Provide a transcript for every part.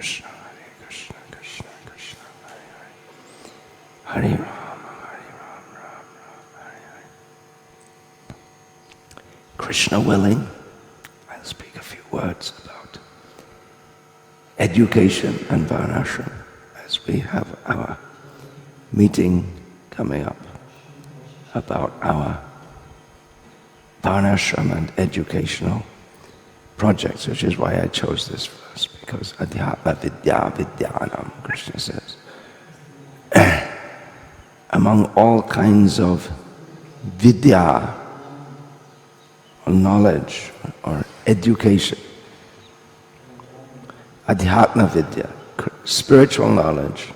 Krishna, Krishna Krishna, Hare Hare, Hare Ram, Ram Ram, Hare Hare. Krishna willing, I'll speak a few words about education and Varnashram as we have our meeting coming up about our Varnashram and educational projects, which is why I chose this verse, because Adhyatma Vidya Vidyanam, Krishna says. Among all kinds of vidya, or knowledge, or education, Adhyatma Vidya, spiritual knowledge,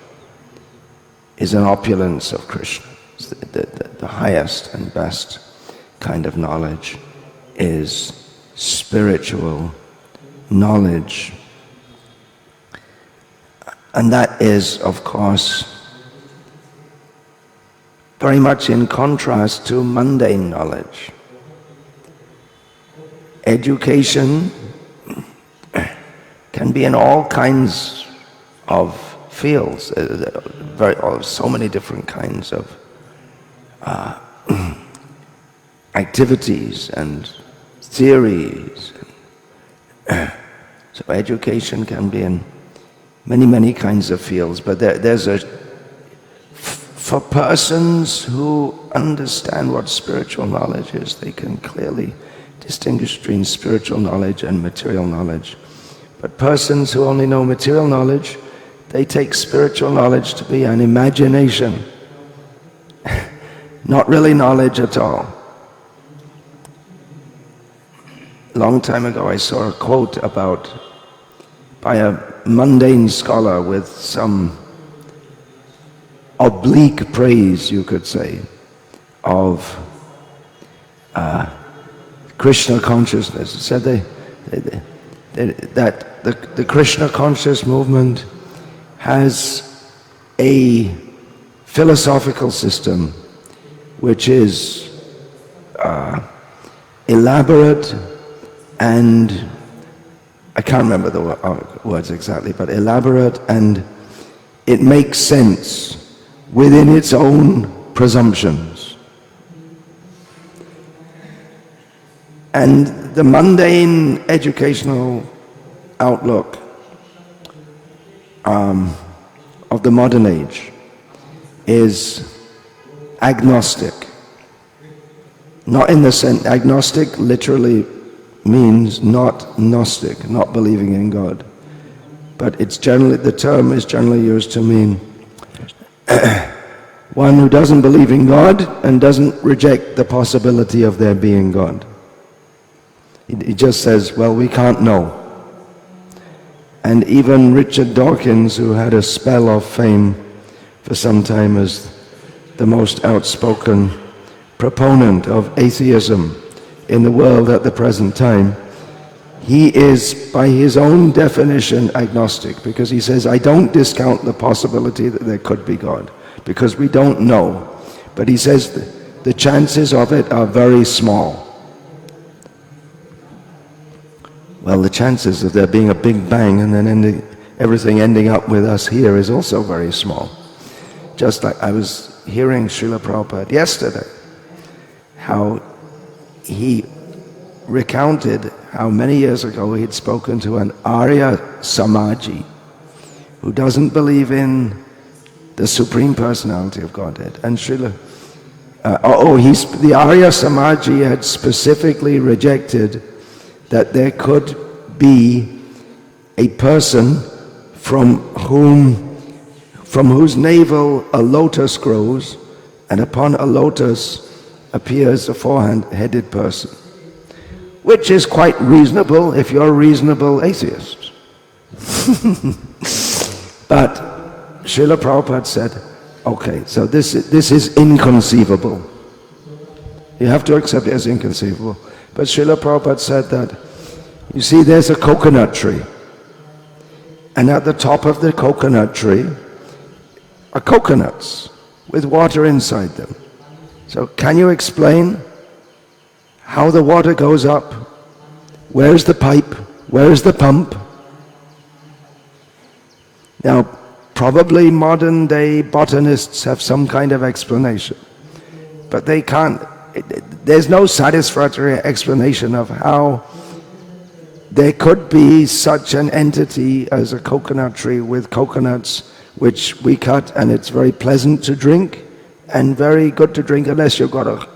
is an opulence of Krishna. The highest and best kind of knowledge is spiritual knowledge. And that is, of course, very much in contrast to mundane knowledge. Education can be in all kinds of fields, so many different kinds of activities and theories. So education can be in many kinds of fields, but for persons who understand what spiritual knowledge is, they can clearly distinguish between spiritual knowledge and material knowledge. But persons who only know material knowledge, they take spiritual knowledge to be an imagination, not really knowledge at all. A long time ago I saw a quote by a mundane scholar with some oblique praise, you could say, of Krishna consciousness. It said that the Krishna conscious movement has a philosophical system which is elaborate and, I can't remember the words exactly, but elaborate, and it makes sense within its own presumptions. And the mundane educational outlook of the modern age is agnostic. Not in the sense, agnostic literally means not Gnostic, not believing in God. But it's generally, the term is generally used to mean one who doesn't believe in God and doesn't reject the possibility of there being God. He just says, well, we can't know. And even Richard Dawkins, who had a spell of fame for some time as the most outspoken proponent of atheism in the world at the present time, he is, by his own definition, agnostic, because he says, I don't discount the possibility that there could be God, because we don't know. But he says the chances of it are very small. Well, the chances of there being a big bang and then everything ending up with us here is also very small. Just like I was hearing Srila Prabhupada yesterday, how he recounted how many years ago he'd spoken to an Arya Samaji who doesn't believe in the Supreme Personality of Godhead. And the Arya Samaji had specifically rejected that there could be a person from whose navel a lotus grows, and upon a lotus appears a four-headed person, which is quite reasonable if you're a reasonable atheist. But Srila Prabhupada said, okay, so this is inconceivable. You have to accept it as inconceivable. But Srila Prabhupada said that, you see, there's a coconut tree, and at the top of the coconut tree are coconuts with water inside them. So can you explain how the water goes up? Where's the pipe? Where's the pump? Now, probably modern day botanists have some kind of explanation, but they can't, there's no satisfactory explanation of how there could be such an entity as a coconut tree with coconuts which we cut, and it's very pleasant to drink and very good to drink unless you've got a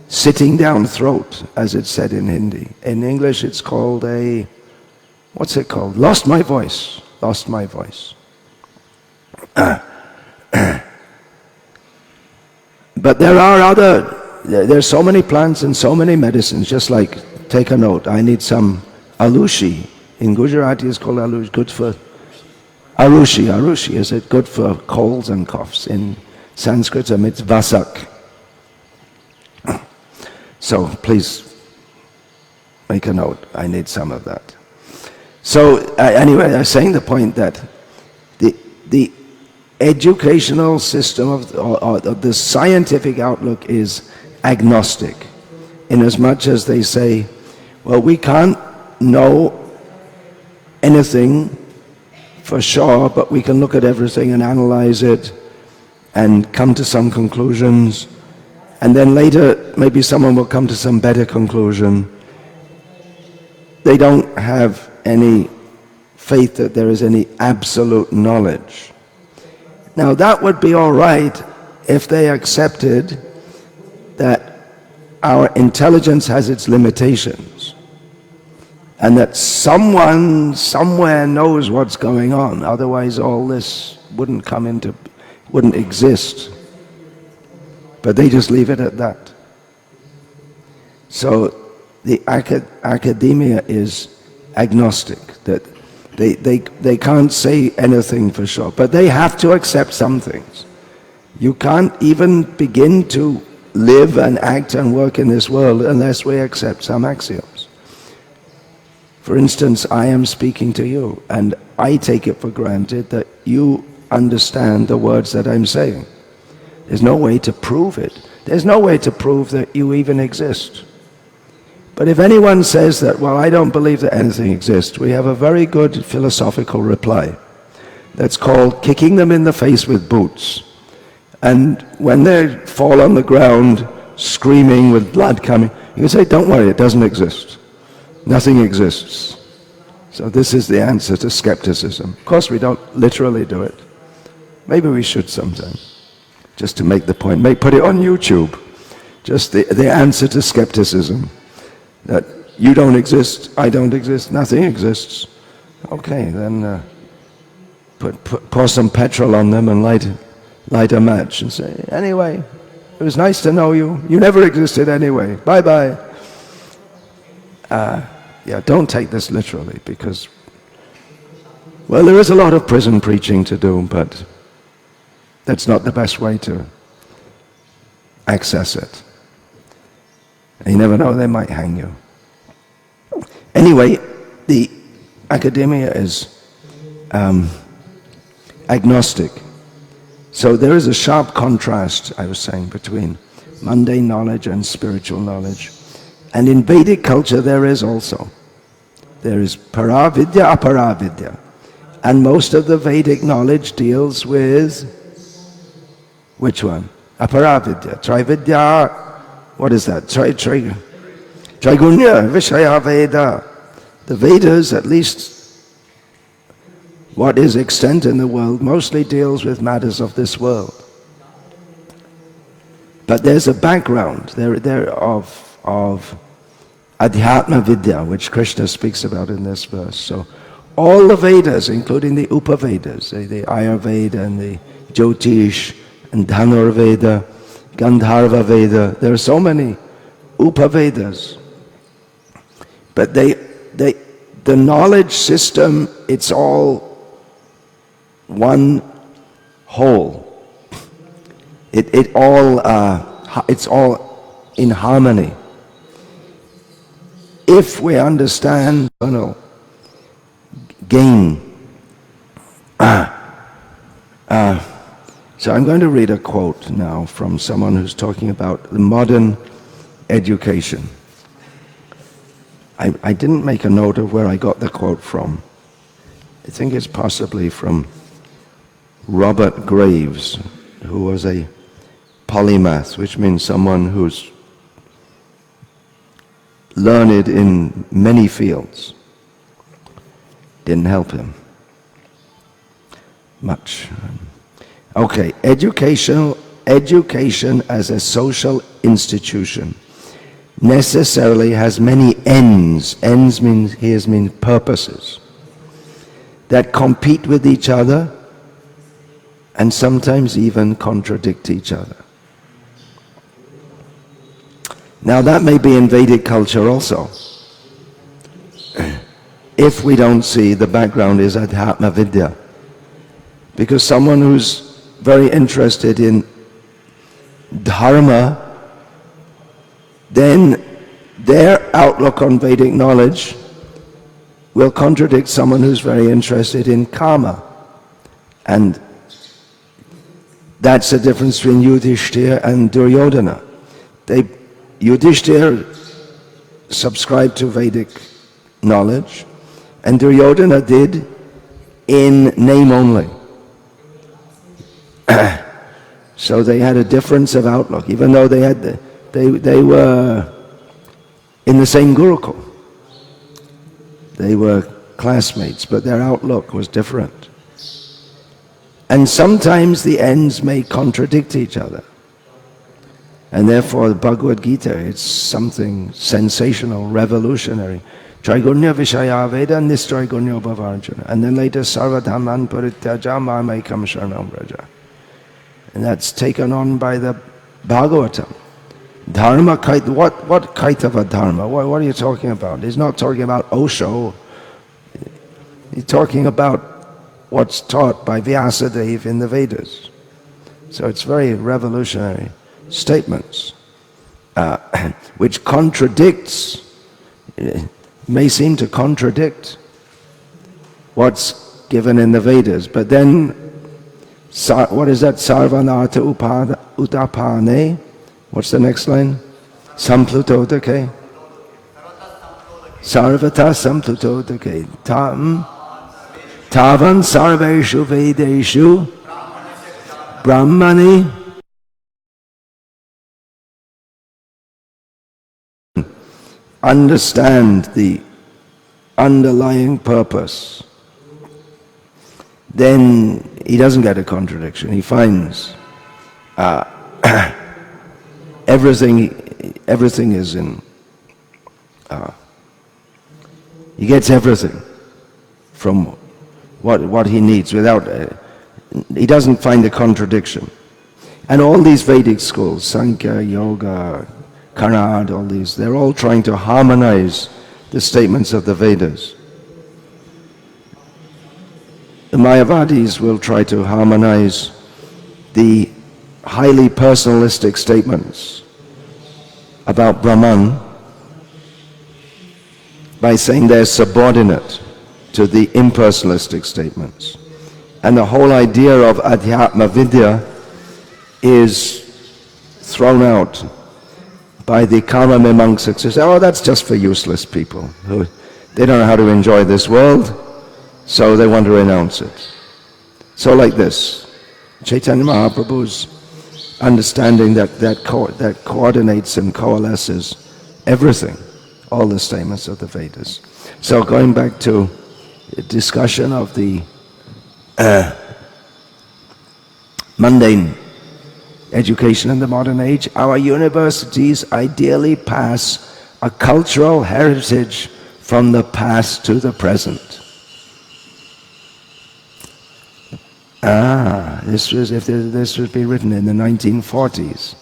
sitting down throat, as it's said in Hindi. In English it's called a, what's it called? Lost my voice. Lost my voice. But there are there's so many plants and so many medicines, just like, take a note, I need some alushi. In Gujarati it's called alushi, good for, arushi, is it good for colds and coughs? In Sanskrit it's vasak. So please make a note, I need some of that. So anyway, I was saying the point that the educational system of the scientific outlook is agnostic, in as much as they say, well, we can't know anything for sure, but we can look at everything and analyze it and come to some conclusions, and then later maybe someone will come to some better conclusion. They don't have any faith that there is any absolute knowledge. Now that would be all right if they accepted that our intelligence has its limitations and that someone somewhere knows what's going on, otherwise all this wouldn't exist. But they just leave it at that. So the academia is agnostic, that they can't say anything for sure, but they have to accept some things. You can't even begin to live and act and work in this world unless we accept some axioms. For instance, I am speaking to you, and I take it for granted that you understand the words that I'm saying. There's no way to prove it. There's no way to prove that you even exist. But if anyone says that, well, I don't believe that anything exists, we have a very good philosophical reply that's called kicking them in the face with boots. And when they fall on the ground screaming with blood coming, you can say, don't worry, it doesn't exist. Nothing exists. So this is the answer to skepticism. Of course, we don't literally do it. Maybe we should sometime, just to make the point. Put it on YouTube. Just the answer to skepticism. That you don't exist, I don't exist, nothing exists. Okay, then pour some petrol on them and light a match and say, anyway, it was nice to know you. You never existed anyway. Bye-bye. Yeah, don't take this literally, because, well, there is a lot of prison preaching to do, but that's not the best way to access it. You never know, they might hang you. Anyway, the academia is agnostic. So there is a sharp contrast, I was saying, between mundane knowledge and spiritual knowledge. And in Vedic culture there is also. There is paravidya, aparavidya. And most of the Vedic knowledge deals with, which one? Aparavidya. Trividya. What is that? Trigunya, Vishaya Veda. The Vedas, at least what is extant in the world, mostly deals with matters of this world. But there's a background there of Adhyatma Vidya, which Krishna speaks about in this verse. So all the Vedas, including the Upavedas, the Ayurveda and the Jyotish and Dhanurveda, Gandharva Veda, there are so many Upavedas. But the knowledge system, it's all one whole. It's all in harmony. If we understand gain. So I'm going to read a quote now from someone who's talking about the modern education. I didn't make a note of where I got the quote from. I think it's possibly from Robert Graves, who was a polymath, which means someone who's learned in many fields. Didn't help him much. Okay, education as a social institution necessarily has many ends. Ends mean purposes that compete with each other and sometimes even contradict each other. Now that may be in Vedic culture also. If we don't see the background is Adhyatma Vidya. Because someone who's very interested in dharma, then their outlook on Vedic knowledge will contradict someone who's very interested in karma. And that's the difference between Yudhishthira and Duryodhana. Yudhishthira subscribed to Vedic knowledge, and Duryodhana did in name only. So they had a difference of outlook, even though they were in the same Gurukul. They were classmates, but their outlook was different. And sometimes the ends may contradict each other. And therefore the Bhagavad Gita, it's something sensational, revolutionary. Traigunya Vishaya Veda Nistraigunyo Bhavarjuna. And then later Sarvadhaman Parityaja Mamekam Sharanam Vraja. And that's taken on by the Bhagavatam. Dharma, what Kaitava Dharma? What are you talking about? He's not talking about Osho. He's talking about what's taught by Vyasadeva in the Vedas. So it's very revolutionary statements, which may seem to contradict what's given in the Vedas. But then, what is that? Sarvanartha utapane. What's the next line? Samplutodake. Sarvata samplutodake. Tavan sarveshu vedeshu brahmani understand the underlying purpose, then he doesn't get a contradiction. He finds everything is in, he gets everything from what he needs without, he doesn't find a contradiction. And all these Vedic schools, Sankhya, Yoga, Karnad, all these, they're all trying to harmonize the statements of the Vedas. The Mayavadis will try to harmonize the highly personalistic statements about Brahman by saying they're subordinate to the impersonalistic statements. And the whole idea of Adhyatma Vidya is thrown out by the Karma Mimamsaks who say, oh, that's just for useless people. They don't know how to enjoy this world, so they want to renounce it. So like this, Chaitanya Mahaprabhu's understanding that coordinates and coalesces everything, all the statements of the Vedas. So going back to the discussion of the mundane education in the modern age, our universities ideally pass a cultural heritage from the past to the present. This would be written in the 1940s.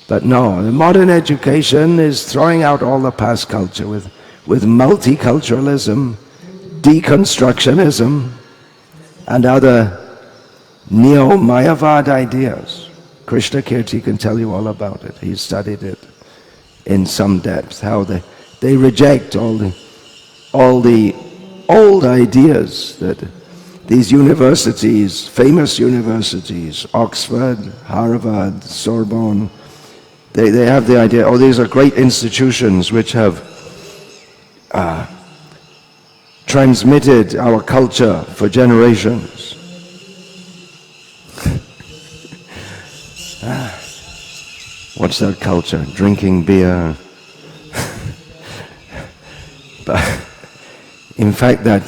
But no, the modern education is throwing out all the past culture with multiculturalism, deconstructionism, and other neo-Mayavad ideas. Krishna Kirti can tell you all about it. He studied it in some depth, how they reject all the old ideas that these universities, famous universities, Oxford, Harvard, Sorbonne, they have the idea, oh, these are great institutions which have transmitted our culture for generations. What's that culture? Drinking beer. But in fact, that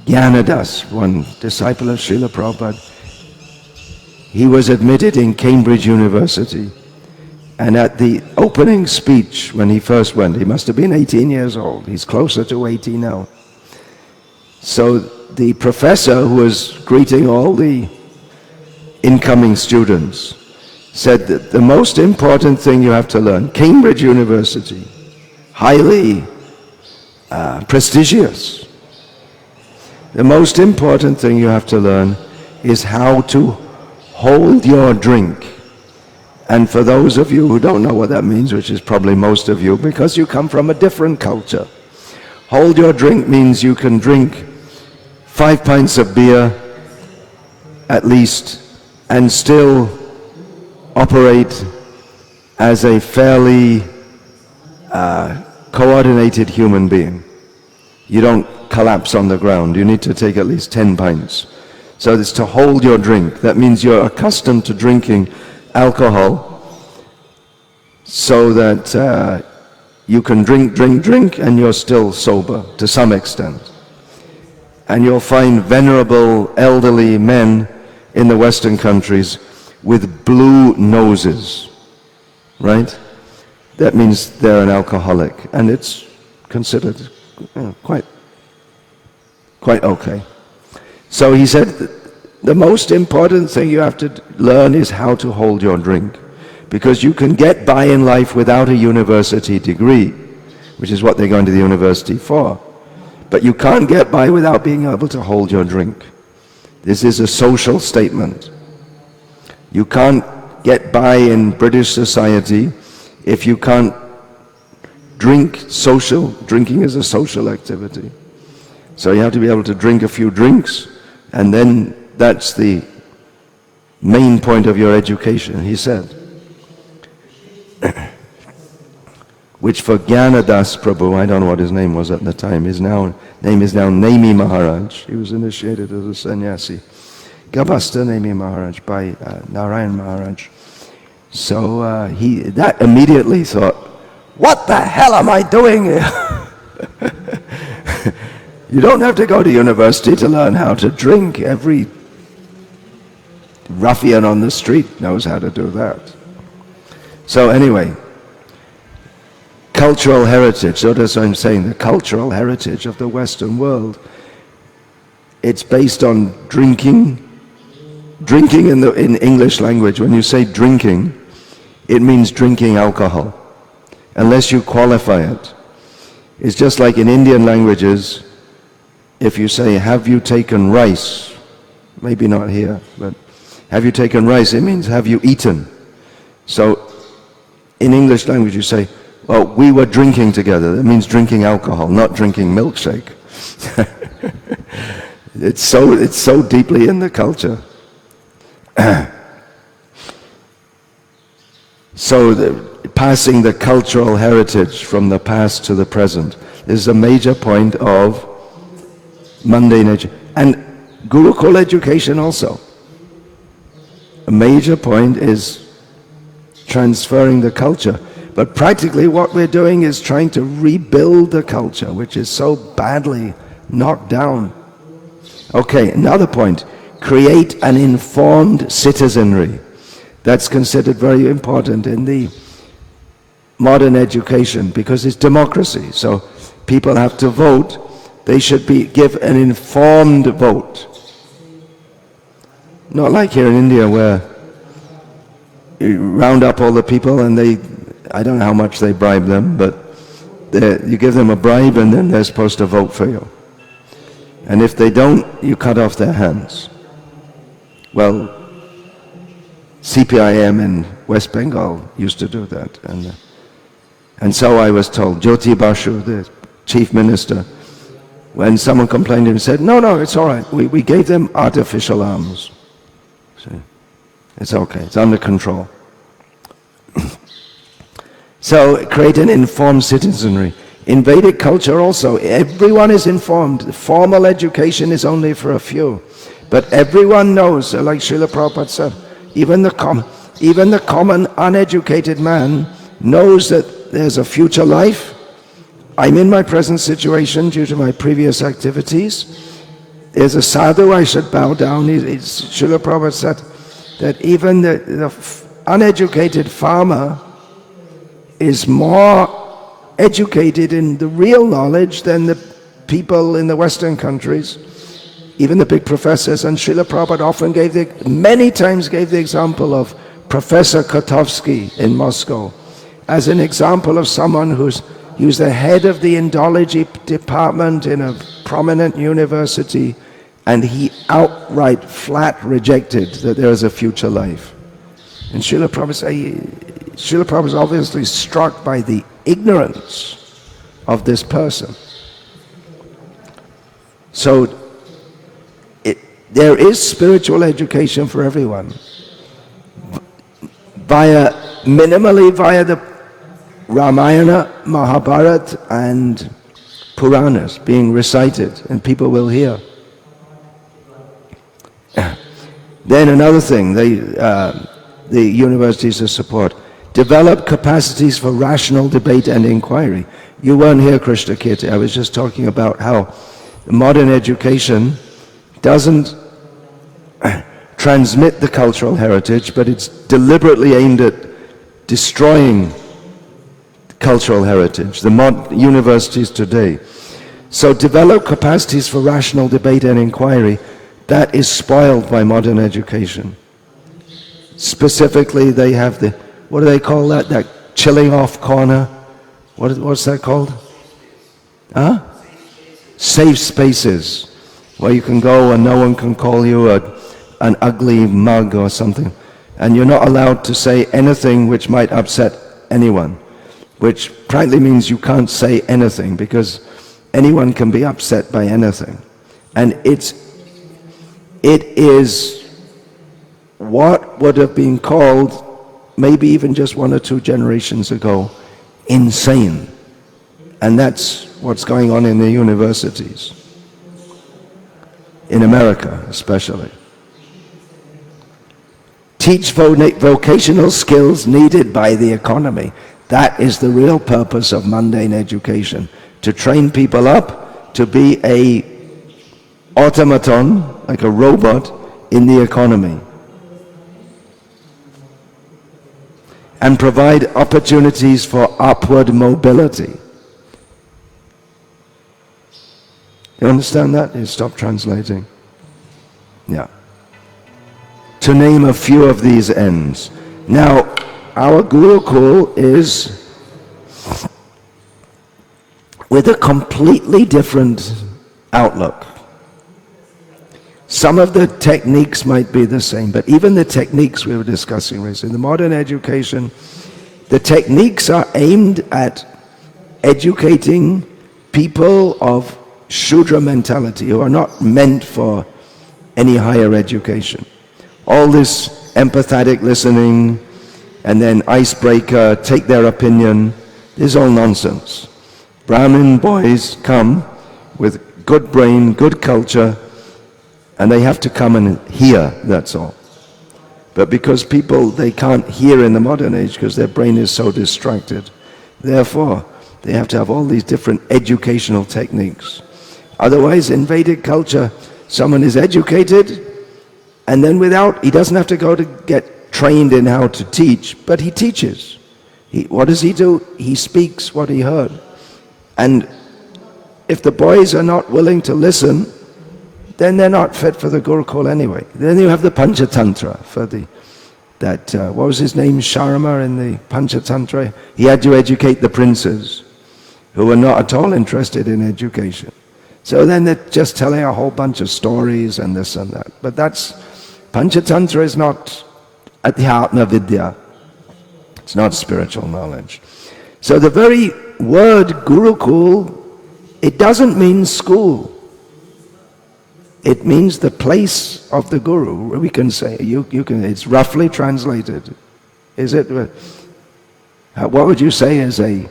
Jnanadas, one disciple of Srila Prabhupada, he was admitted in Cambridge University, and at the opening speech when he first went, he must have been 18 years old, he's closer to 80 now. So the professor who was greeting all the incoming students said that the most important thing you have to learn, Cambridge University, highly prestigious, the most important thing you have to learn is how to hold your drink. And for those of you who don't know what that means, which is probably most of you, because you come from a different culture, hold your drink means you can drink 5 pints of beer at least and still operate as a fairly coordinated human being. You don't collapse on the ground. You need to take at least 10 pints. So it's to hold your drink. That means you're accustomed to drinking alcohol so that you can drink, and you're still sober to some extent. And you'll find venerable elderly men in the Western countries with blue noses, right? That means they're an alcoholic, and it's considered quite okay. So he said, the most important thing you have to learn is how to hold your drink, because you can get by in life without a university degree, which is what they're going to the university for. But you can't get by without being able to hold your drink. This is a social statement. You can't get by in British society if you can't drink. Drinking is a social activity. So you have to be able to drink a few drinks, and then that's the main point of your education, he said. Which for Jnanadas Prabhu, I don't know what his name was at the time, his name is now Nemi Maharaj. He was initiated as a sannyasi. Gabasta Nemi Maharaj by Narayan Maharaj. So he immediately thought, what the hell am I doing here? You don't have to go to university to learn how to drink. Every ruffian on the street knows how to do that. So anyway, cultural heritage, so that's what I'm saying, the cultural heritage of the Western world, it's based on drinking. Drinking in English language, when you say drinking, it means drinking alcohol, unless you qualify it. It's just like in Indian languages, if you say, have you taken rice? Maybe not here, but have you taken rice? It means, have you eaten? So in English language you say, well, we were drinking together. That means drinking alcohol, not drinking milkshake. It's so deeply in the culture. So passing the cultural heritage from the past to the present is a major point of mundane education. And Gurukul education also. A major point is transferring the culture. But practically what we're doing is trying to rebuild the culture, which is so badly knocked down. Okay, another point. Create an informed citizenry. That's considered very important in the modern education because it's democracy. So people have to vote. They should give an informed vote. Not like here in India where you round up all the people and I don't know how much they bribe them, but you give them a bribe and then they're supposed to vote for you. And if they don't, you cut off their hands. Well, CPIM in West Bengal used to do that. And so I was told, Jyoti Basu, the chief minister, when someone complained to him, said, no, it's all right. We gave them artificial arms. See, it's okay, it's under control. So create an informed citizenry. In Vedic culture also, everyone is informed. Formal education is only for a few. But everyone knows, like Srila Prabhupada said, even the common uneducated man knows that there's a future life. I'm in my present situation due to my previous activities. There's a sadhu, I should bow down. Srila Prabhupada said that even the uneducated farmer is more educated in the real knowledge than the people in the Western countries, even the big professors. And Srila Prabhupada often many times gave the example of Professor Kotovsky in Moscow as an example of someone who's the head of the Indology department in a prominent university, and he outright, flat rejected that there is a future life. And Srila Prabhupada is obviously struck by the ignorance of this person. So there is spiritual education for everyone, minimally via the Ramayana, Mahabharata and Puranas being recited, and people will hear. Then another thing, the universities of support develop capacities for rational debate and inquiry. You weren't here, Krishna Kirti. I was just talking about how modern education doesn't transmit the cultural heritage, but it's deliberately aimed at destroying cultural heritage, the universities today. So develop capacities for rational debate and inquiry. That is spoiled by modern education. Specifically, they have what do they call that? That chilling off corner. What's that called? Huh? Safe spaces, where you can go and no one can call you an ugly mug or something. And you're not allowed to say anything which might upset anyone, which practically means you can't say anything, because anyone can be upset by anything. And it is what would have been called, maybe even just 1 or 2 generations ago, insane. And that's what's going on in the universities, in America especially. Teach vocational skills needed by the economy. That is the real purpose of mundane education, to train people up to be a automaton, like a robot, in the economy. And provide opportunities for upward mobility. You understand that? You stop translating. Yeah. To name a few of these ends. Now, our Gurukul is with a completely different outlook. Some of the techniques might be the same, but even the techniques we were discussing recently, in the modern education, the techniques are aimed at educating people of Shudra mentality who are not meant for any higher education. All this empathetic listening and then icebreaker, take their opinion, this is all nonsense. Brahmin boys come with good brain, good culture, and they have to come and hear, that's all. But because people, they can't hear in the modern age because their brain is so distracted, therefore they have to have all these different educational techniques. Otherwise, in Vedic culture, someone is educated, and then he doesn't have to go to get trained in how to teach, but he teaches. What does he do? He speaks what he heard. And if the boys are not willing to listen, then they're not fit for the Gurukul anyway. Then you have the Panchatantra for what was his name, Sharma in the Panchatantra? He had to educate the princes who were not at all interested in education. So then they're just telling a whole bunch of stories and this and that. But Panchatantra is not Adhyatma Vidya. It's not spiritual knowledge. So the very word Gurukul, it doesn't mean school. It means the place of the Guru. We can say, it's roughly translated. Is it? What would you say is a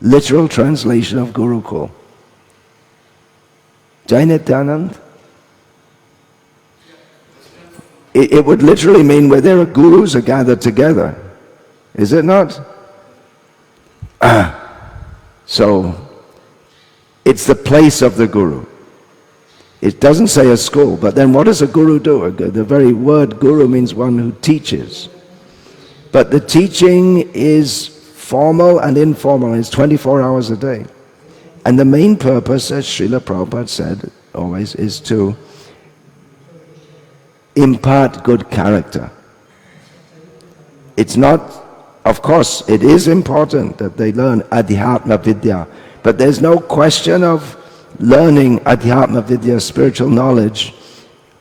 literal translation of Gurukul. Jai Nityanand? It would literally mean where there are gurus are gathered together. Is it not? So, it's the place of the guru. It doesn't say a school, but then what does a guru do? The very word guru means one who teaches. But the teaching is formal and informal. It's 24 hours a day. And the main purpose, as Srila Prabhupada said always, is to impart good character. It's not, of course, it is important that they learn Adhyatma Vidya, but there's no question of learning Adhyatma Vidya, spiritual knowledge,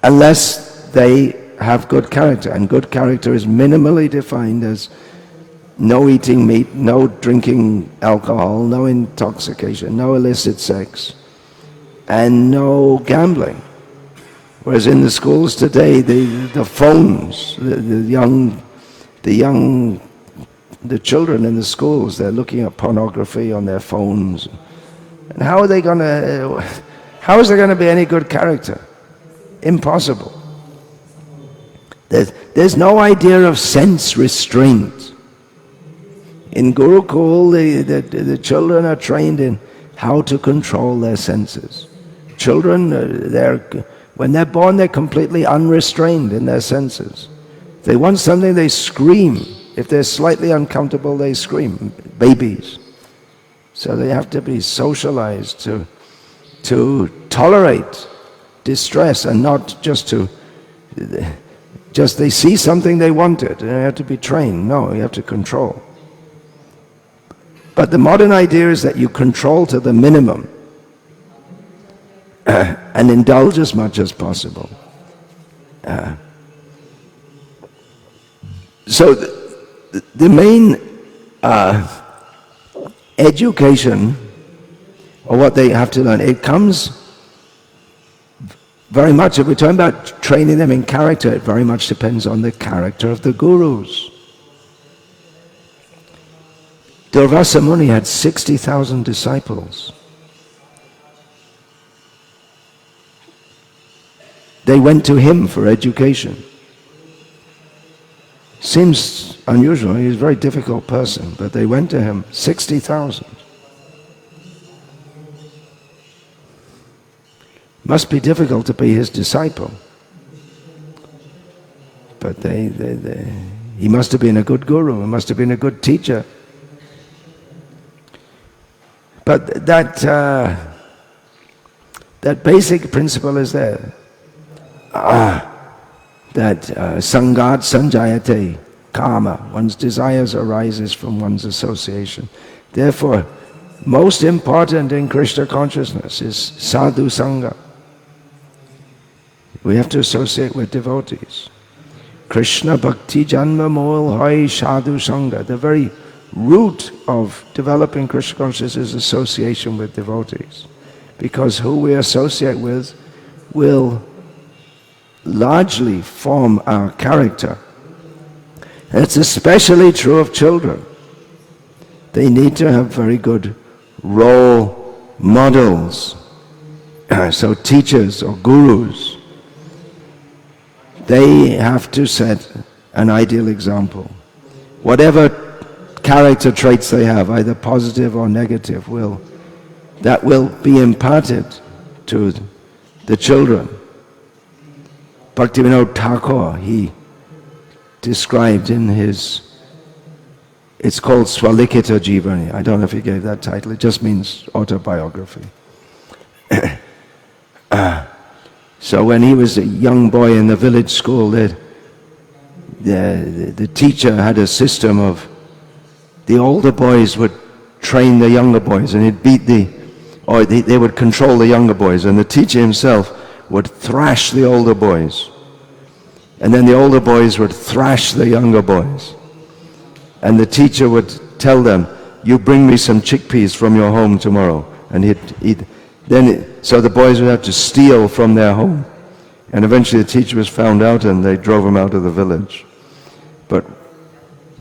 unless they have good character. And good character is minimally defined as no eating meat, no drinking alcohol, no intoxication, no illicit sex, and no gambling. Whereas in the schools today, the phones, the children in the schools, they're looking at pornography on their phones. And how is there going to be any good character? Impossible. There's no idea of sense restraint. In Gurukul, the children are trained in how to control their senses. Children, when they're born, they're completely unrestrained in their senses. If they want something, they scream. If they're slightly uncomfortable, they scream. Babies. So they have to be socialized to tolerate distress, and not just they see something, they want it, and they have to be trained. No, you have to control. But the modern idea is that you control to the minimum and indulge as much as possible. So the main education, or what they have to learn, it comes very much, if we're talking about training them in character, it very much depends on the character of the gurus. Durvasa Muni had 60,000 disciples. They went to him for education. Seems unusual, he's a very difficult person, but they went to him, 60,000. Must be difficult to be his disciple. But he must have been a good guru, he must have been a good teacher. But that basic principle is there. That sangat sanjayate karma, one's desires arises from one's association. Therefore, most important in Krishna consciousness is sadhu sangha. We have to associate with devotees. Krishna bhakti janma mol hai sadhu sangha. The very root of developing Krishna consciousness is association with devotees. Because who we associate with will largely form our character. And it's especially true of children. They need to have very good role models. So teachers or gurus, they have to set an ideal example. Whatever character traits they have, either positive or negative, that will be imparted to the children. Bhaktivinoda Thakur, he described in his, it's called Swalikita Jivani. I don't know if he gave that title, it just means autobiography. So when he was a young boy in the village school, the teacher had a system of the older boys would train the younger boys, and he'd beat they would control the younger boys, and the teacher himself would thrash the older boys. And then the older boys would thrash the younger boys. And the teacher would tell them, you bring me some chickpeas from your home tomorrow. And so the boys would have to steal from their home. And eventually the teacher was found out and they drove him out of the village. But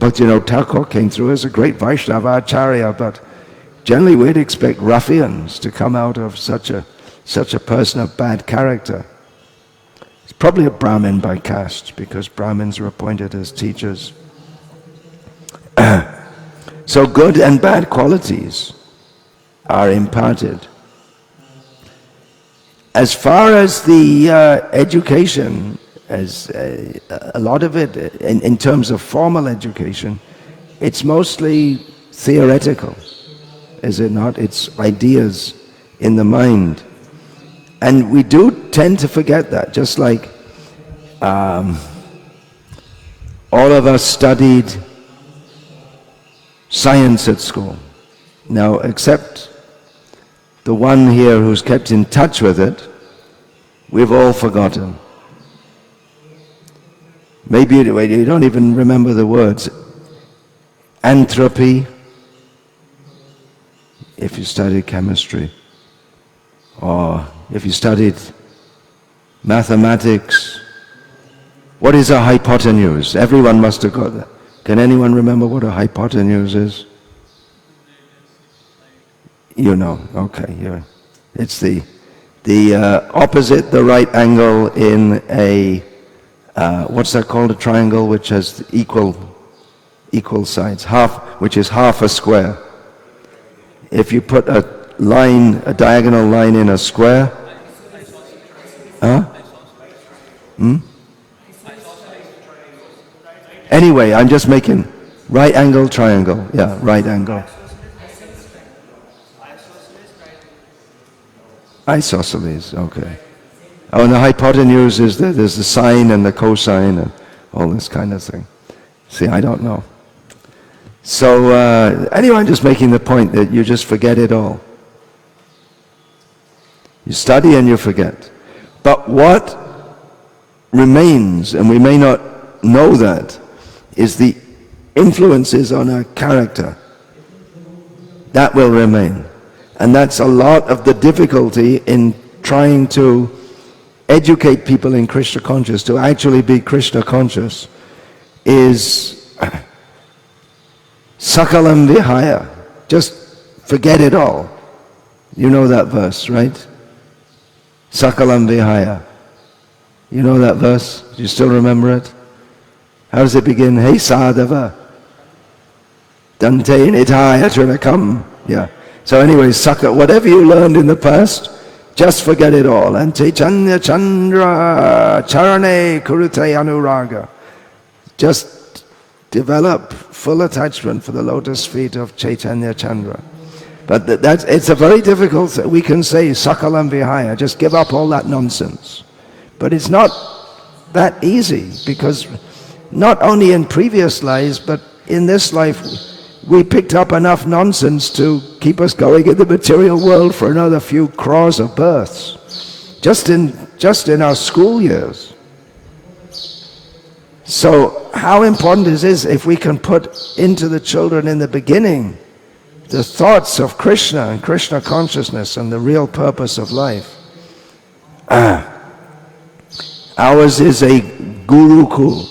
Thakur came through as a great Vaishnava Acharya, but Generally, we'd expect ruffians to come out of such a person of bad character. It's probably a Brahmin by caste, because Brahmins are appointed as teachers. So good and bad qualities are imparted. As far as the education, as a lot of it, in terms of formal education, it's mostly theoretical, is it not? It's ideas in the mind. And we do tend to forget that, just like all of us studied science at school. Now, except the one here who's kept in touch with it, we've all forgotten. Maybe you don't even remember the words. Entropy, if you studied chemistry, or if you studied mathematics. What is a hypotenuse? Everyone must have got that. Can anyone remember what a hypotenuse is? You know, okay. It's the opposite the right angle in a, what's that called, a triangle which has equal sides, which is half a square. If you put a diagonal line in a square, Anyway, I'm just making right angle triangle. Yeah, right angle. Isosceles, okay. Oh, and the hypotenuse is there's the sine and the cosine and all this kind of thing. See, I don't know. So anyway, I'm just making the point that you just forget it all. You study and you forget. But what remains, and we may not know that, is the influences on our character. That will remain. And that's a lot of the difficulty in trying to educate people in Krishna conscious, to actually be Krishna conscious, is sakalam vihaya. Just forget it all. You know that verse, right? Sakalam vihaya. You know that verse? Do you still remember it? How does it begin? Hey sadhava, dante nitaya trinakam. Yeah. So anyway, whatever you learned in the past, just forget it all. And Chaitanya Chandra Charane Kurute Anuraga. Just develop full attachment for the lotus feet of Chaitanya Chandra. But it's a very difficult, we can say sakalam vihaya, just give up all that nonsense. But it's not that easy, because not only in previous lives, but in this life, we picked up enough nonsense to keep us going in the material world for another few crores of births, just in our school years. So how important it is if we can put into the children in the beginning the thoughts of Krishna and Krishna consciousness and the real purpose of life. Ours is a gurukul.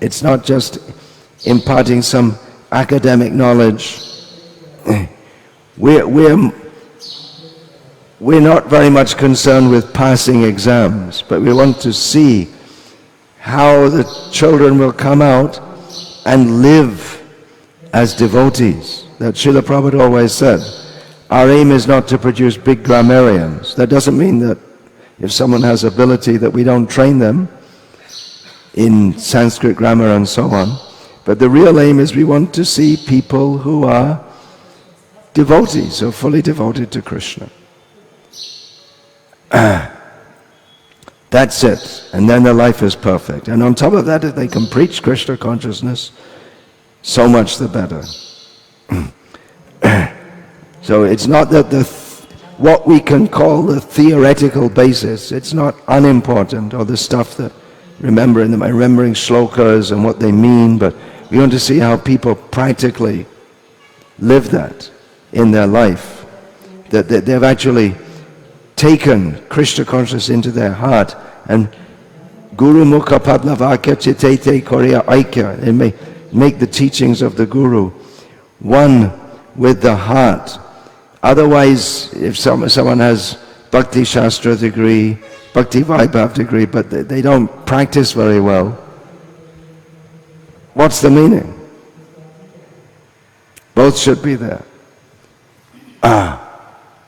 It's not just imparting some academic knowledge. We're not very much concerned with passing exams, but we want to see how the children will come out and live as devotees. That Srila Prabhupada always said, our aim is not to produce big grammarians. That doesn't mean that if someone has ability that we don't train them in Sanskrit grammar and so on. But the real aim is we want to see people who are devotees, who are fully devoted to Krishna. That's it. And then their life is perfect. And on top of that, if they can preach Krishna consciousness, so much the better. So it's not that what we can call the theoretical basis, it's not unimportant, or the stuff that remembering shlokas and what they mean, but we want to see how people practically live that in their life, that they've actually taken Krishna consciousness into their heart, and Guru Mukha Padlavakya Chitete Korya Aikya, they make the teachings of the Guru one with the heart, Otherwise, if someone has Bhakti Shastra degree, Bhakti Vaibhav degree, but they don't practice very well, what's the meaning? Both should be there.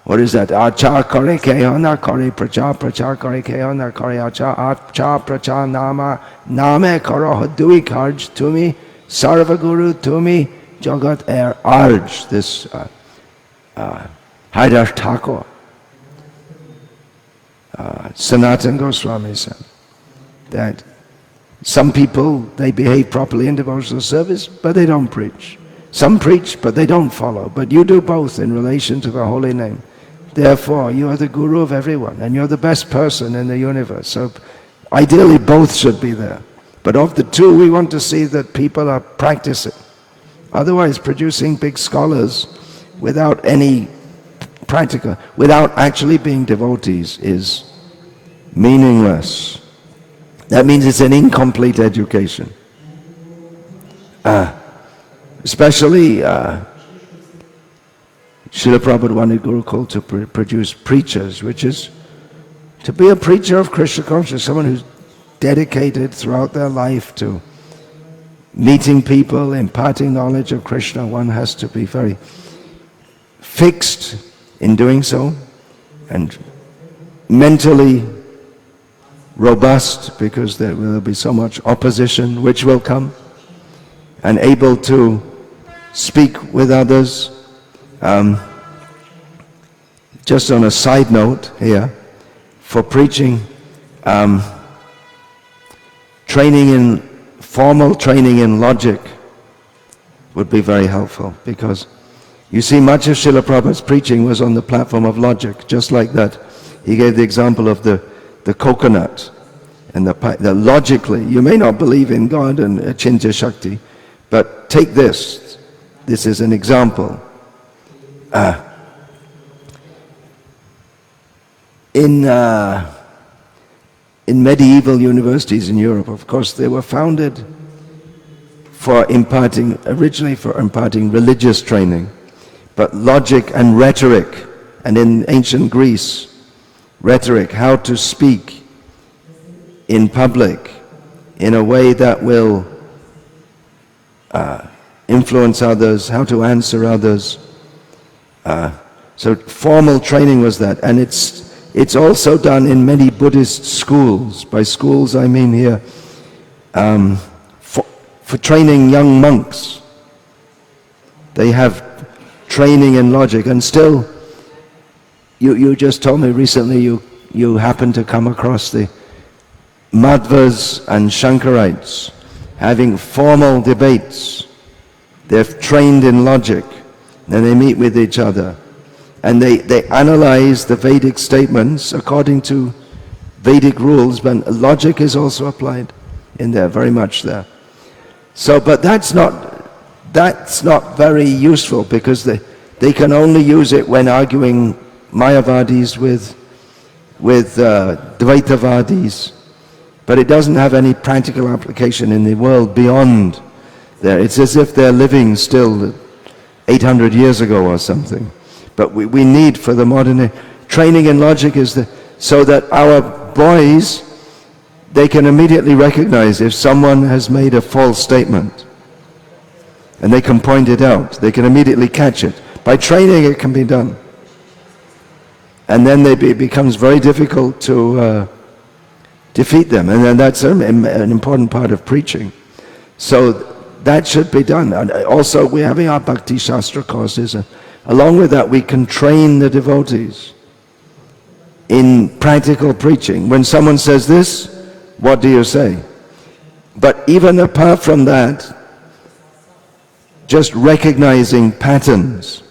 What is that? Achar kare kehana kare prachar kare kehana kare achar prachar name karo hadui karj tumi sarva guru tumi jagat arj. This Haidar Thakur, Sanatana Goswami said that some people, they behave properly in devotional service, but they don't preach. Some preach, but they don't follow. But you do both in relation to the holy name. Therefore, you are the guru of everyone, and you're the best person in the universe. So ideally, both should be there. But of the two, we want to see that people are practicing. Otherwise, producing big scholars without any practical, without actually being devotees is meaningless. That means it's an incomplete education. Especially, Srila Prabhupada wanted Gurukul to produce preachers, which is to be a preacher of Krishna consciousness, someone who's dedicated throughout their life to meeting people, imparting knowledge of Krishna. One has to be very fixed in doing so, and mentally robust, because there will be so much opposition which will come, and able to speak with others. Just on a side note here, for preaching, formal training in logic would be very helpful, because you see, much of Srila Prabhupada's preaching was on the platform of logic, just like that. He gave the example of the coconut, and the logically, you may not believe in God and Achintya Shakti, but take this. This is an example. In medieval universities in Europe, of course, they were founded originally for imparting religious training, but logic and rhetoric, and in ancient Greece, rhetoric, how to speak in public in a way that will influence others, how to answer others. So formal training was that, and it's also done in many Buddhist schools. By schools I mean here for training young monks. They have training in logic, and still, you just told me recently you happened to come across the Madhvas and Shankarites having formal debates. They're trained in logic, and they meet with each other, and they analyze the Vedic statements according to Vedic rules, but logic is also applied in there, very much there. So, but that's not very useful, because they can only use it when arguing Mayavadis with Dvaitavadis, but it doesn't have any practical application in the world beyond there. It's as if they're living still 800 years ago or something. But we need, for the modern training in logic, so that our boys, they can immediately recognize if someone has made a false statement, and they can point it out. They can immediately catch it. By training, it can be done. And then it becomes very difficult to defeat them. And then that's an important part of preaching. So that should be done. And also, we're having our Bhakti Shastra courses. Along with that, we can train the devotees in practical preaching. When someone says this, what do you say? But even apart from that, just recognizing patterns,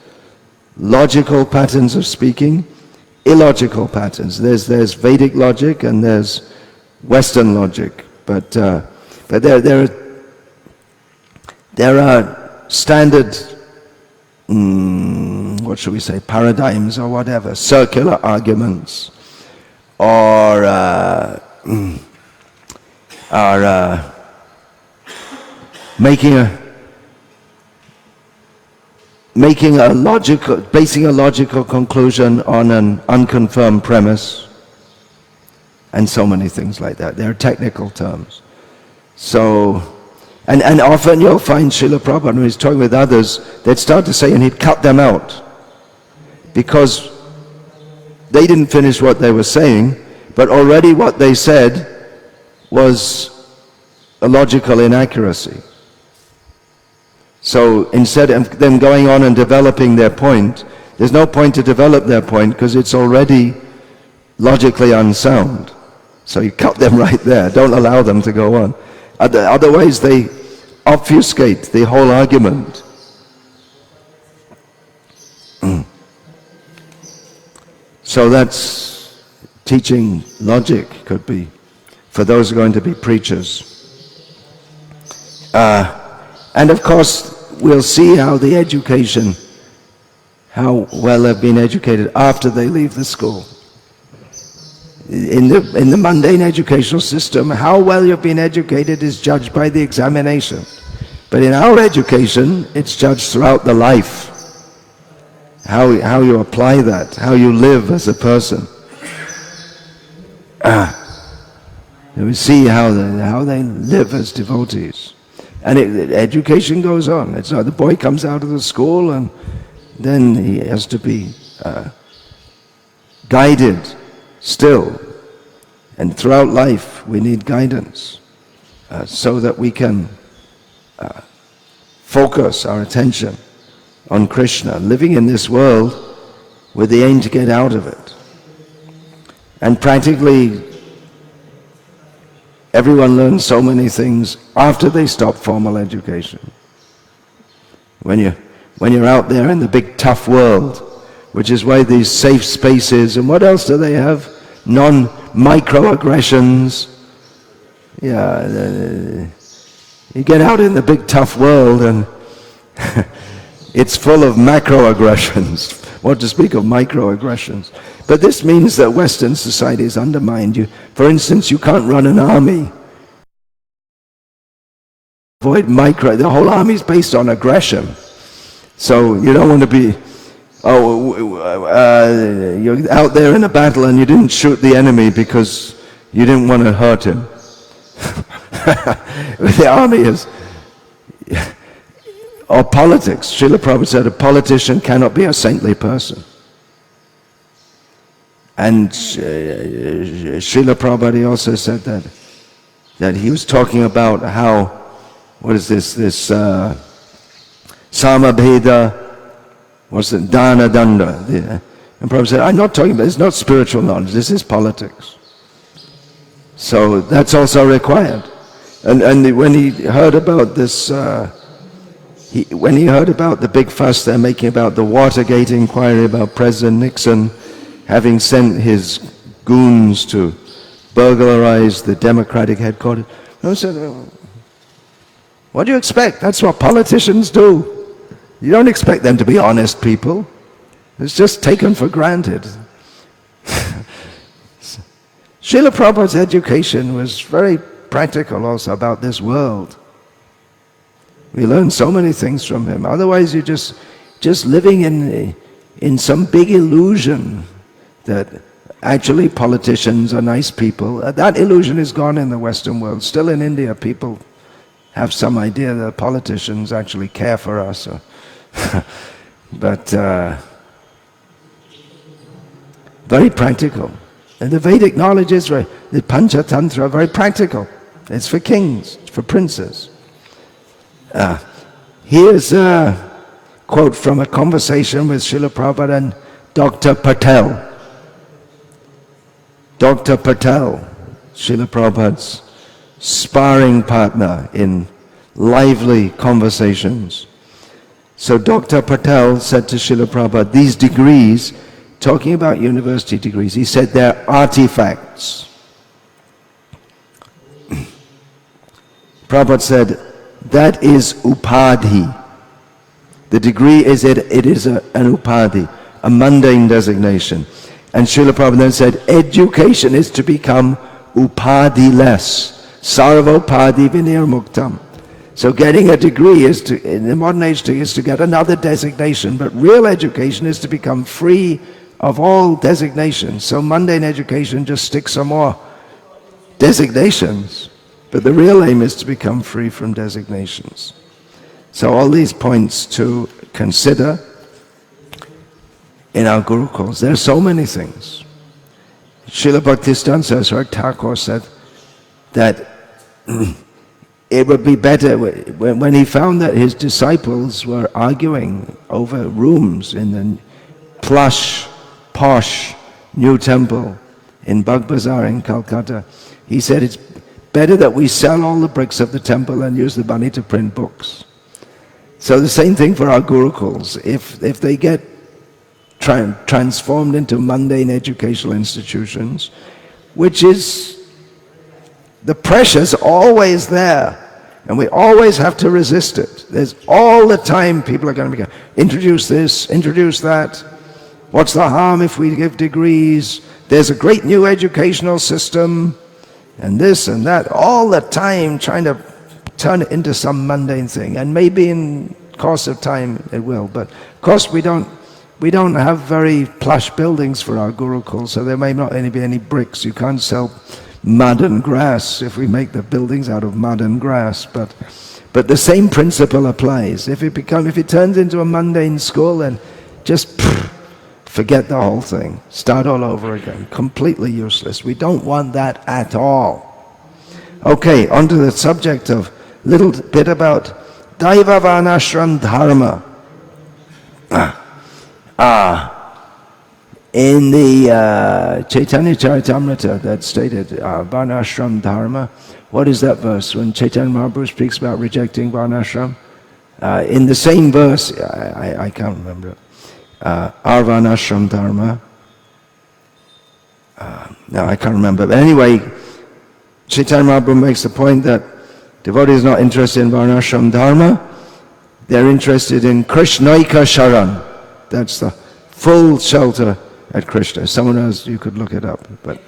logical patterns of speaking, illogical patterns. There's Vedic logic and there's Western logic, but there are standard, what should we say, paradigms or whatever, circular arguments, or making basing a logical conclusion on an unconfirmed premise, and so many things like that. They're technical terms. So, and often you'll find Srila Prabhupada, when he's talking with others, they'd start to say, and he'd cut them out, because they didn't finish what they were saying, but already what they said was a logical inaccuracy. So instead of them going on and developing their point, there's no point to develop their point because it's already logically unsound. So you cut them right there, don't allow them to go on. Otherwise they obfuscate the whole argument. So that's teaching logic, could be, for those who are going to be preachers. And of course, we'll see how the education, how well they've been educated after they leave the school. In the mundane educational system, how well you've been educated is judged by the examination. But in our education, it's judged throughout the life. How you apply that, how you live as a person. We see how they live as devotees. And education goes on. It's not the boy comes out of the school and then he has to be guided still. And throughout life we need guidance so that we can focus our attention on Krishna, living in this world with the aim to get out of it. And practically everyone learns so many things after they stop formal education. When you're out there in the big tough world, which is why these safe spaces, and what else do they have? Non-microaggressions. Yeah, you get out in the big tough world and it's full of macroaggressions. What to speak of microaggressions. But this means that Western society has undermined you. For instance, you can't run an army. Avoid the whole army is based on aggression. So you don't want to be, you're out there in a battle and you didn't shoot the enemy because you didn't want to hurt him. The army is, or politics. Srila Prabhupada said a politician cannot be a saintly person. And Srila Prabhupada also said that he was talking about how, what is this samabheda, what's it, dana danda. And Prabhupada said, I'm not talking about, it's not spiritual knowledge, this is politics. So that's also required. And when he heard about this, when he heard about the big fuss they're making about the Watergate inquiry about President Nixon having sent his goons to burglarize the Democratic headquarters, I said, what do you expect? That's what politicians do. You don't expect them to be honest people. It's just taken for granted. Srila Prabhupada's education was very practical also about this world. We learn so many things from him. Otherwise you're just living in some big illusion that actually politicians are nice people. That illusion is gone in the Western world. Still in India, people have some idea that politicians actually care for us. But very practical. And the Vedic knowledge is the Pancha Tantra, very practical. It's for kings, it's for princes. Here's a quote from a conversation with Srila Prabhupada and Dr. Patel. Dr. Patel, Srila Prabhupada's sparring partner in lively conversations. So Dr. Patel said to Srila Prabhupada, these degrees, talking about university degrees, he said they're artifacts. Prabhupada said, that is upadhi. The degree is it is an upadhi, a mundane designation. And Srila Prabhupada then said, education is to become upadhi-less. Sarva upadhi vinir muktam. So getting a degree is to, in the modern age, is to get another designation, but real education is to become free of all designations. So mundane education just sticks some more designations, but the real aim is to become free from designations. So all these points to consider in our Gurukuls. There are so many things. Srila Bhaktisiddhanta Saraswati Thakur said that it would be better when he found that his disciples were arguing over rooms in the plush, posh new temple in Bagh Bazaar in Calcutta. He said it's better that we sell all the bricks of the temple and use the money to print books. So the same thing for our Gurukuls. If they get transformed into mundane educational institutions, which is the pressure's always there, and we always have to resist it. There's all the time people are going to be introduce this, introduce that. What's the harm if we give degrees? There's a great new educational system, and this and that, all the time trying to turn it into some mundane thing. And maybe in course of time it will, but of course we don't have very plush buildings for our Gurukul, so there may not be any bricks. You can't sell mud and grass if we make the buildings out of mud and grass, but the same principle applies. If it turns into a mundane school, then just forget the whole thing. Start all over again. Completely useless. We don't want that at all. Okay, on to the subject of little bit about Daiva Varnashram Dharma. In the Chaitanya Charitamrita that stated Varnashram Dharma, what is that verse when Chaitanya Mahaprabhu speaks about rejecting Varnashram? In the same verse, I can't remember it, Varnashram Dharma, no, I can't remember, but anyway, Chaitanya Mahaprabhu makes the point that devotees are not interested in Varnashram Dharma, they're interested in Krishnaika Sharan. That's the full shelter at Krishna. Someone else, you could look it up. But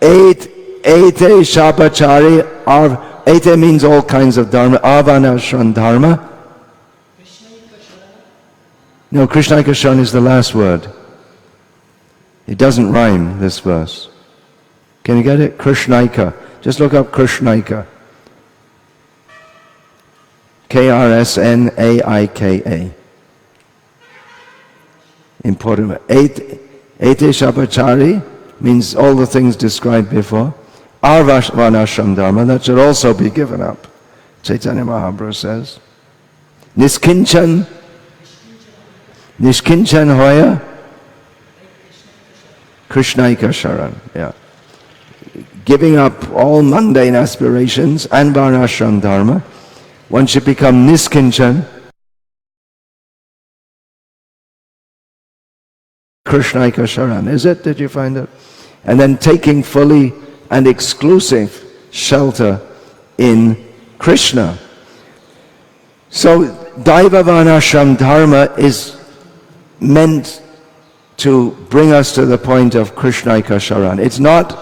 Ete Shabachari, Ete means all kinds of dharma. Avanashran dharma. No, Krishnaika Sharan is the last word. It doesn't rhyme, this verse. Can you get it? Krishnaika. Just look up Krishnaika. K-R-S-N-A-I-K-A. Important. Ete Shabachari means all the things described before. Varnashram Dharma, that should also be given up. Chaitanya Mahaprabhu says. Niskinchan Hoya Krishnaika Sharan. Yeah. Giving up all mundane aspirations and Varnashram Dharma, one should become Niskinchan. Krishnaika Sharan, is it? Did you find it? And then taking fully and exclusive shelter in Krishna. So Daiva Varnashram Dharma is meant to bring us to the point of Krishnaika Sharan. It's not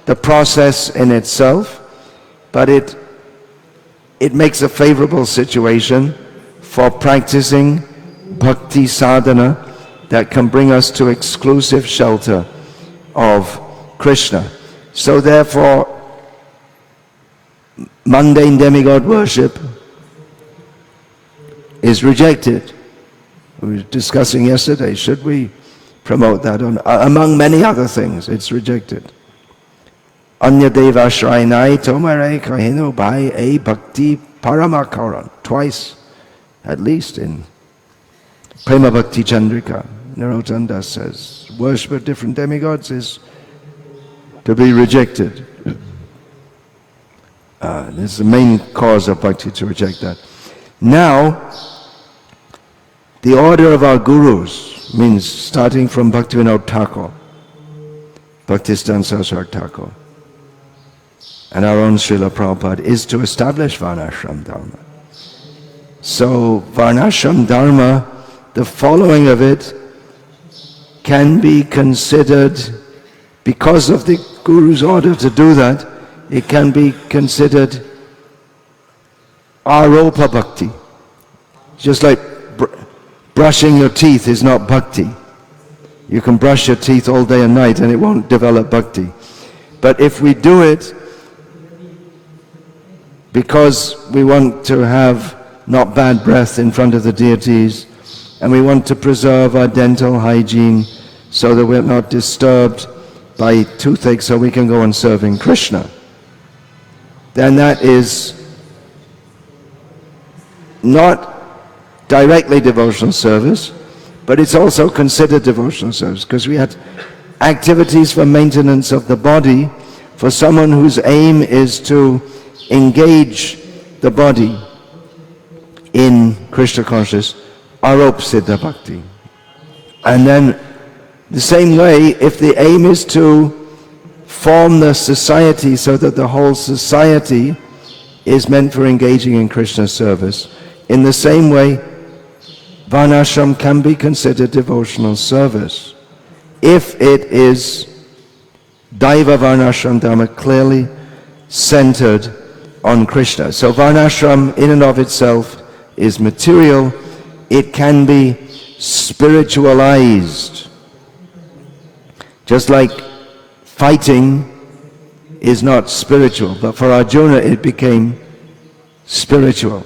the process in itself, but it makes a favorable situation for practicing bhakti sadhana that can bring us to exclusive shelter of Krishna. So therefore, mundane demigod worship is rejected. We were discussing yesterday, should we promote that? Among many other things, it's rejected. Anya deva shrainai tomare kahinu bhai a bhakti paramakaran. Twice, at least, in Prema Bhakti Chandrika. Narotanda says, worship of different demigods is to be rejected. This is the main cause of bhakti, to reject that. Now, the order of our gurus means starting from Bhaktivinoda Thakur, Bhaktisiddhanta Saraswati Thakur, and our own Srila Prabhupada, is to establish Varnashram Dharma. So Varnashram Dharma, the following of it, can be considered, because of the Guru's order to do that, it can be considered aropa bhakti. Just like brushing your teeth is not bhakti. You can brush your teeth all day and night and it won't develop bhakti. But if we do it because we want to have not bad breath in front of the deities, and we want to preserve our dental hygiene so that we're not disturbed by toothache so we can go on serving Krishna, then that is not directly devotional service, but it's also considered devotional service, because we had activities for maintenance of the body for someone whose aim is to engage the body in Krishna consciousness, Arop Siddha Bhakti. And then the same way, if the aim is to form the society so that the whole society is meant for engaging in Krishna service, in the same way, Varnashram can be considered devotional service if it is Daiva Varnashram Dharma, clearly centered on Krishna. So Varnashram in and of itself is material. It can be spiritualized. Just like fighting is not spiritual, but for Arjuna it became spiritual.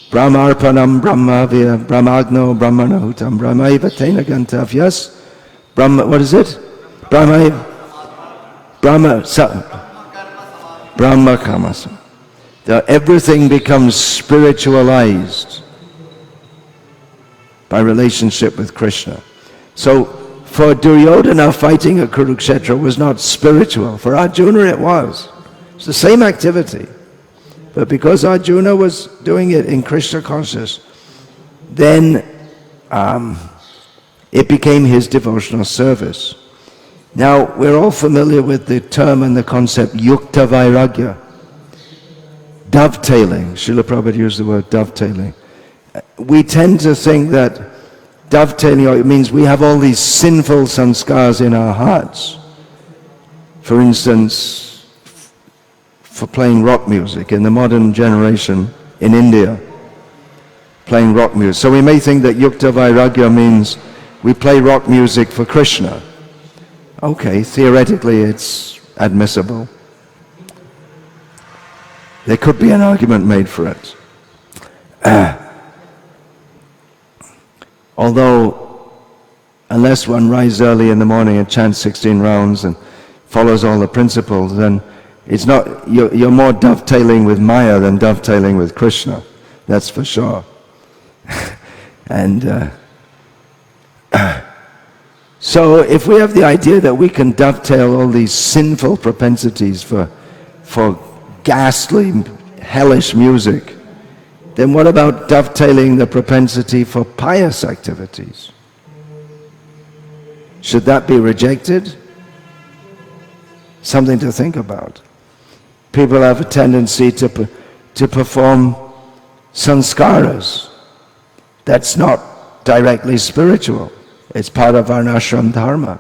Brahmarpanam Brahmavya Brahmagno Brahmanahutam Brahmaiva Tena Gantavyas. Brahma, what is it? Brahma Kamasa. Everything becomes spiritualized by relationship with Krishna. So for Duryodhana, fighting at Kurukshetra was not spiritual. For Arjuna it was. It's the same activity. But because Arjuna was doing it in Krishna consciousness, then it became his devotional service. Now, we're all familiar with the term and the concept yukta vairagya. Dovetailing. Srila Prabhupada used the word dovetailing. We tend to think that dovetailing, it means we have all these sinful sanskars in our hearts. For instance, for playing rock music in the modern generation in India, playing rock music. So we may think that yukta vairagya means we play rock music for Krishna. Okay, theoretically it's admissible. There could be an argument made for it. Although, unless one rises early in the morning and chants 16 rounds and follows all the principles, then it's not, you're more dovetailing with Maya than dovetailing with Krishna. That's for sure. And so if we have the idea that we can dovetail all these sinful propensities for ghastly, hellish music, then what about dovetailing the propensity for pious activities? Should that be rejected? Something to think about. People have a tendency to perform sanskaras. That's not directly spiritual. It's part of Varnashram Dharma.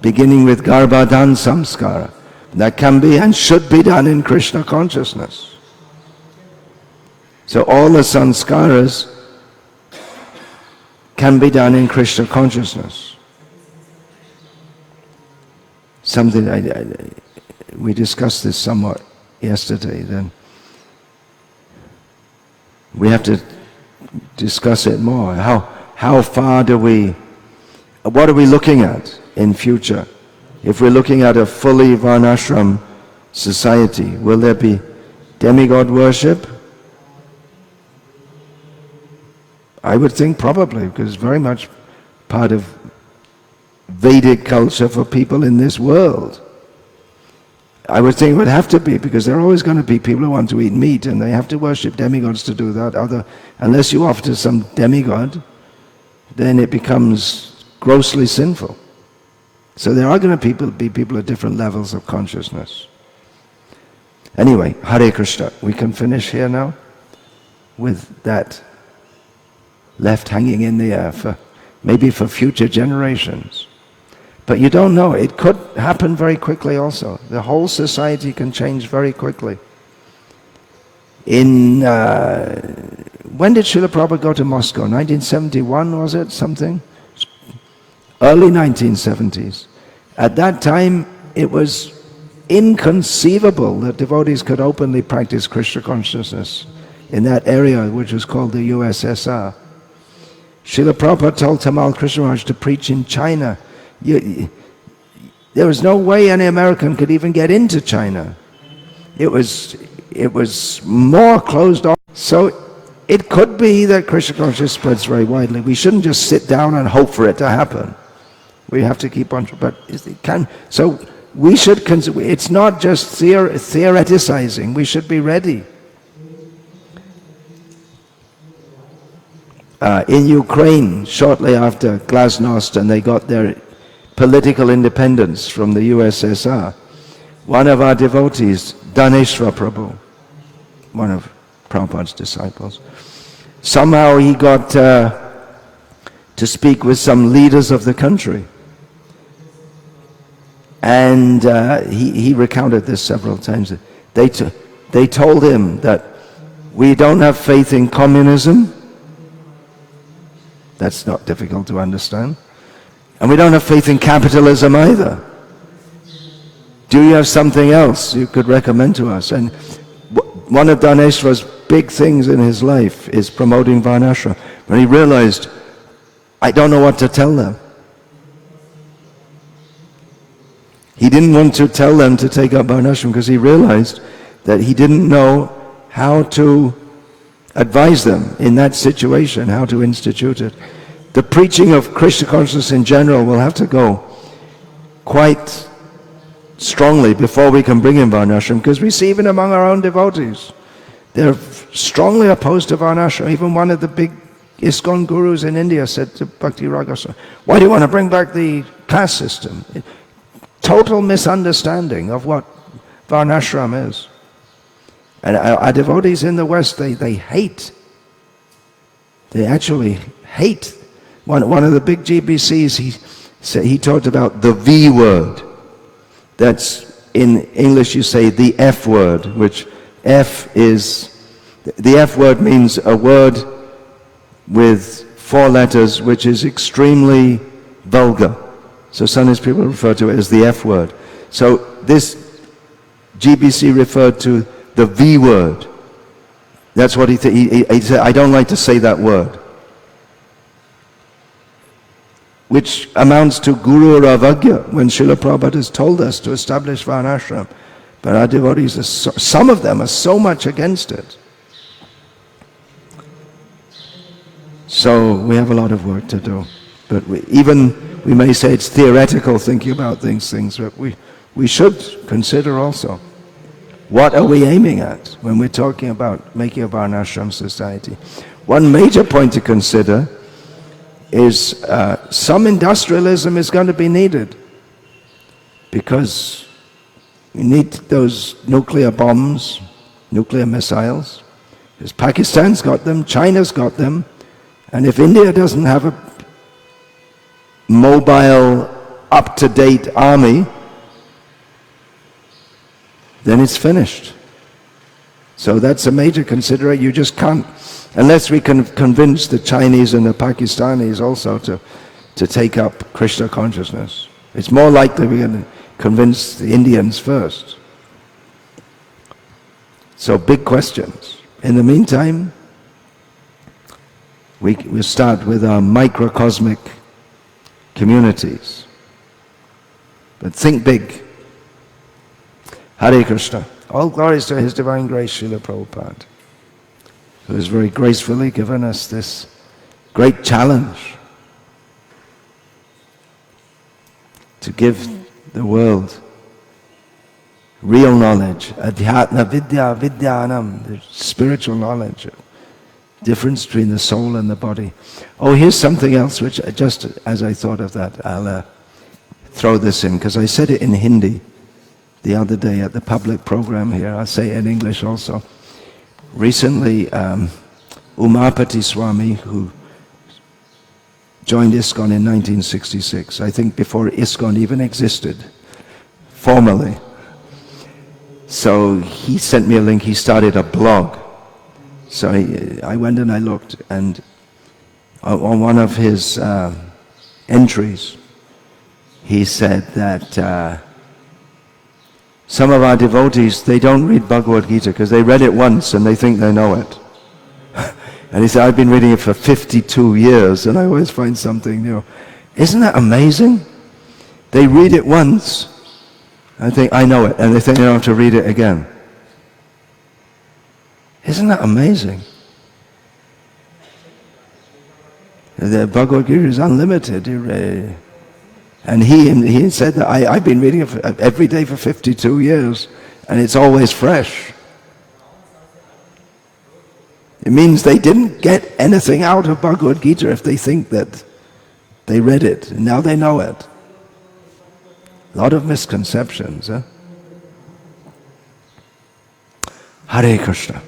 Beginning with Garbhadan Samskara. That can be and should be done in Krishna consciousness. So all the sanskaras can be done in Krishna consciousness. Something we discussed this somewhat yesterday. Then we have to discuss it more. How far do we? What are we looking at in future? If we're looking at a fully Varnashram society, will there be demigod worship? I would think probably, because it's very much part of Vedic culture for people in this world. I would think it would have to be, because there are always going to be people who want to eat meat, and they have to worship demigods to do that. Unless you offer to some demigod, then it becomes grossly sinful. So there are going to be people at different levels of consciousness. Anyway, Hare Krishna. We can finish here now with that left hanging in the air, maybe for future generations. But you don't know. It could happen very quickly also. The whole society can change very quickly. when did Srila Prabhupada go to Moscow? 1971, was it? Something? Early 1970s. At that time, it was inconceivable that devotees could openly practice Krishna consciousness in that area which was called the USSR. Srila Prabhupada told Tamal Krishna Maharaj to preach in China. There was no way any American could even get into China. It was more closed off. So it could be that Krishna consciousness spreads very widely. We shouldn't just sit down and hope for it to happen. We have to keep on, but it can. So we should consider, it's not just theoreticizing, we should be ready. In Ukraine, shortly after Glasnost, and they got their political independence from the USSR, one of our devotees, Daneshwar Prabhu, one of Prabhupada's disciples, somehow he got to speak with some leaders of the country. And he recounted this several times. They told him that we don't have faith in communism. That's not difficult to understand. And we don't have faith in capitalism either. Do you have something else you could recommend to us? And one of Daneshwar's big things in his life is promoting Varnashram. When he realized, I don't know what to tell them. He didn't want to tell them to take up Varnashram because he realized that he didn't know how to advise them in that situation, how to institute it. The preaching of Krishna consciousness in general will have to go quite strongly before we can bring in Varnashram, because we see even among our own devotees, they're strongly opposed to Varnashram. Even one of the big ISKCON gurus in India said to Bhakti Ragasa, why do you want to bring back the caste system? Total misunderstanding of what Varnashram is. And our devotees in the West, they hate. They actually hate. One of the big GBCs, he talked about the V word. That's, in English you say the F word, which F is, the F word means a word with 4 letters which is extremely vulgar. So sometimes people refer to it as the F word. So this GBC referred to the V word. That's what he said, I don't like to say that word. Which amounts to Guru Ravagya, when Srila Prabhupada has told us to establish Varnashram. But our devotees, some of them are so much against it. So we have a lot of work to do. But we may say it's theoretical thinking about these things, but we should consider also, what are we aiming at when we're talking about making a Varnashram society? One major point to consider is some industrialism is going to be needed, because we need those nuclear bombs, nuclear missiles, because Pakistan's got them, China's got them, and if India doesn't have a mobile, up-to-date army, then it's finished. So that's a major consideration. You just can't, unless we can convince the Chinese and the Pakistanis also to take up Krishna consciousness. It's more likely we're going to convince the Indians first. So big questions. In the meantime, we start with our microcosmic communities. But think big. Hare Krishna. All glories to His Divine Grace, Srila Prabhupada, who has very gracefully given us this great challenge to give the world real knowledge, adhyatma vidya vidyanam, the spiritual knowledge, difference between the soul and the body. Oh, here's something else which, just as I thought of that, I'll throw this in, because I said it in Hindi the other day at the public program here. I'll say it in English also. Recently, Umapati Swami, who joined ISKCON in 1966, I think before ISKCON even existed, formally. So he sent me a link, he started a blog. So I went and I looked, and on one of his entries, he said that some of our devotees, they don't read Bhagavad Gita because they read it once and they think they know it. And he said, I've been reading it for 52 years and I always find something new. Isn't that amazing? They read it once and think, I know it, and they think they don't have to read it again. Isn't that amazing? The Bhagavad Gita is unlimited. And he said that I've been reading it every day for 52 years, and it's always fresh. It means they didn't get anything out of Bhagavad Gita if they think that they read it, and now they know it. A lot of misconceptions. Hare Krishna.